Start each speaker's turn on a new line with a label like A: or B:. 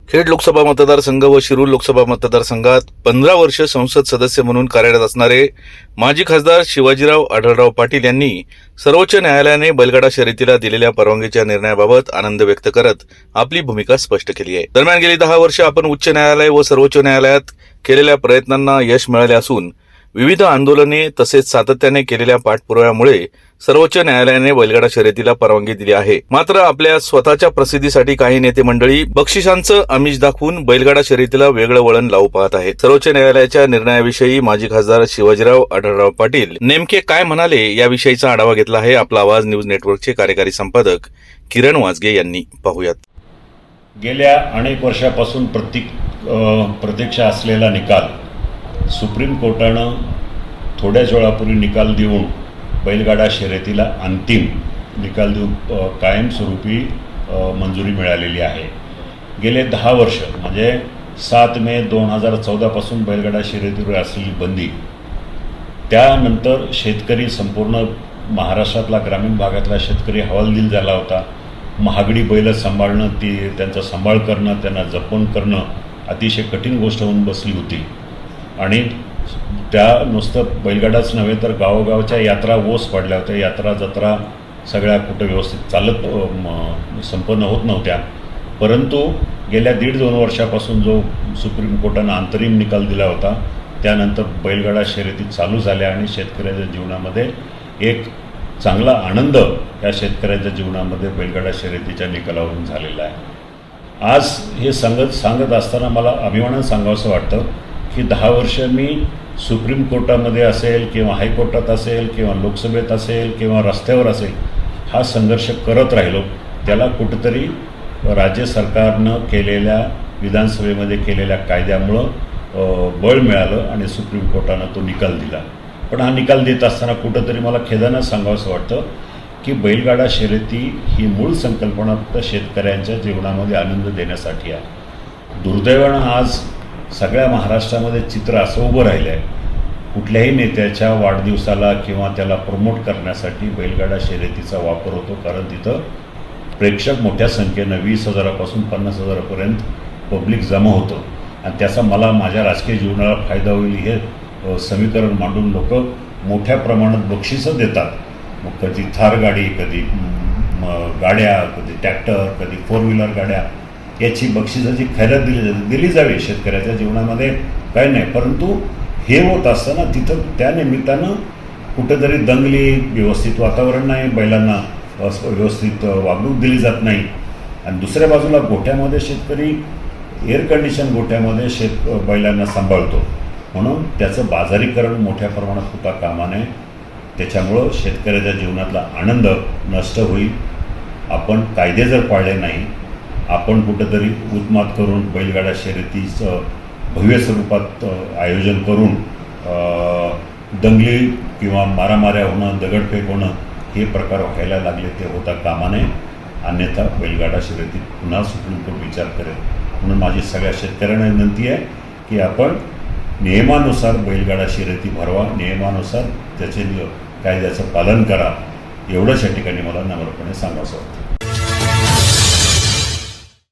A: खेड लोकसभा मतदारसंघ व शिरूर लोकसभा मतदारसंघात 15 वर्ष संसद सदस्य म्हणून कार्यरत असणारे माजी खासदार शिवाजीराव आढळराव पाटील यांनी सर्वोच्च न्यायालयाने बैलगाडा शर्यतीला दिलेल्या परवानगीच्या निर्णयाबाबत आनंद व्यक्त करत आपली भूमिका स्पष्ट केली आहे। दरम्यान गेली 10 वर्ष आपण उच्च न्यायालय व सर्वोच्च न्यायालयात केलेल्या प्रयत्नांना यश मिळाले असून विविध आंदोलने तसेच सातत्याने केलेल्या पाठपुराव्यामुळे सर्वोच्च न्यायालयाने बैलगाडा शर्यतीला परवानगी दिली आहे। मात्र आपल्या स्वतःच्या प्रसिद्धीसाठी काही नेते मंडळी बक्षिसांचं आमिष दाखवून बैलगाडा शर्यतीला वेगळं वळण लावू पाहत आहेत। सर्वोच्च न्यायालयाच्या निर्णयाविषयी माजी खासदार शिवाजीराव आढळराव पाटील नेमके काय म्हणाले याविषयीचा आढावा घेतला आहे आपला आवाज न्यूज नेटवर्कचे कार्यकारी संपादक किरण वाजगे यांनी। पाहूयात।
B: गेल्या अनेक वर्षापासून प्रतीक्षा असलेला निकाल सुप्रीम कोर्टानं थोड्याच वेळापूर्वी निकाल देऊन बैलगाडा शर्यतीला अंतिम निकाल देऊन कायमस्वरूपी मंजुरी मिळालेली आहे। गेले 10 वर्ष म्हणजे 7 मे 2014 पासून बैलगाडा शर्यतीवर असलेली बंदी, त्यानंतर शेतकरी संपूर्ण महाराष्ट्रातला ग्रामीण भागातला शेतकरी हवालदिल झाला होता। महागडी बैल सांभाळणं, त्यांचा सांभाळ करणं, त्यांना जपून करणं अतिशय कठीण गोष्ट होऊन बसली होती आणि त्या नुसतं बैलगाडाच नव्हे तर गावोगावच्या यात्रा ओस पडल्या होत्या। यात्रा जत्रा सगळ्या कुठं व्यवस्थित चालत संपन्न होत नव्हत्या। परंतु गेल्या 1.5-2 वर्षापासून जो सुप्रीम कोर्टानं अंतरिम निकाल दिला होता त्यानंतर बैलगाडा शर्यती चालू झाल्या आणि शेतकऱ्याच्या जीवनामध्ये एक चांगला आनंद या शेतकऱ्याच्या जीवनामध्ये बैलगाडा शर्यतीच्या निकालावरून झालेला आहे। आज हे सांगत असताना मला अभिमानानं सांगावंसं वाटतं की 10 वर्ष मी सुप्रीम कोर्टामध्ये असेल किंवा हायकोर्टात असेल किंवा लोकसभेत असेल किंवा रस्त्यावर असेल हा संघर्ष करत राहिलो। त्याला कुठेतरी राज्य सरकारनं केलेल्या विधानसभेमध्ये केलेल्या कायद्यामुळं बळ मिळालं आणि सुप्रीम कोर्टानं तो निकाल दिला। पण हा निकाल देत असताना कुठंतरी मला खेदानं सांगावंसं वाटतं की बैलगाडा शर्यती ही मूळ संकल्पना फक्त शेतकऱ्यांच्या जीवनामध्ये आनंद देण्यासाठी आहे। दुर्दैवानं आज सगळ्या महाराष्ट्रामध्ये चित्र असं उभं राहिलं आहे, कुठल्याही नेत्याच्या वाढदिवसाला किंवा त्याला प्रमोट करण्यासाठी बैलगाडा शर्यतीचा वापर होतो, कारण तिथं प्रेक्षक मोठ्या संख्येनं 20,000 पासून 50,000 पर्यंत पब्लिक जमा होतं आणि त्याचा मला माझ्या राजकीय जीवनाला फायदा होईल हे समीकरण मांडून लोक मोठ्या प्रमाणात बक्षिसं देतात। मग कधी थार गाडी, कधी गाड्या, कधी ट्रॅक्टर, कधी 4 व्हीलर गाड्या, याची बक्षिसाची खैरात दिली जावी शेतकऱ्याच्या जीवनामध्ये काही नाही। परंतु हे होत असताना तिथं त्या निमित्तानं कुठंतरी दंगली, व्यवस्थित वातावरण नाही, बैलांना व्यवस्थित वागणूक दिली जात नाही आणि दुसऱ्या बाजूला गोठ्यामध्ये शेतकरी एअर कंडिशन गोठ्यामध्ये बैलांना सांभाळतो, म्हणून त्याचं बाजारीकरण मोठ्या प्रमाणात होता कामा नये। त्याच्यामुळं शेतकऱ्याच्या जीवनातला आनंद नष्ट होईल। आपण कायदे जर पाळले नाही, आपण कुठंतरी उत्मात करून बैलगाडा शर्यतीचं भव्य स्वरूपात आयोजन करून दंगली किंवा मारामाऱ्या होणं, दगडफेक होणं हे प्रकार व्हायला लागले ते होता कामा नये, अन्यथा बैलगाडा शर्यतीत पुन्हा सुप्रीम कोर्ट विचार करेल। म्हणून माझी सगळ्या शेतकऱ्यांना विनंती आहे की आपण नियमानुसार बैलगाडा शर्यती भरवा, नियमानुसार त्याचे कायद्याचं पालन करा, एवढंच या ठिकाणी मला नम्रपणे सांगावंसं वाटतं।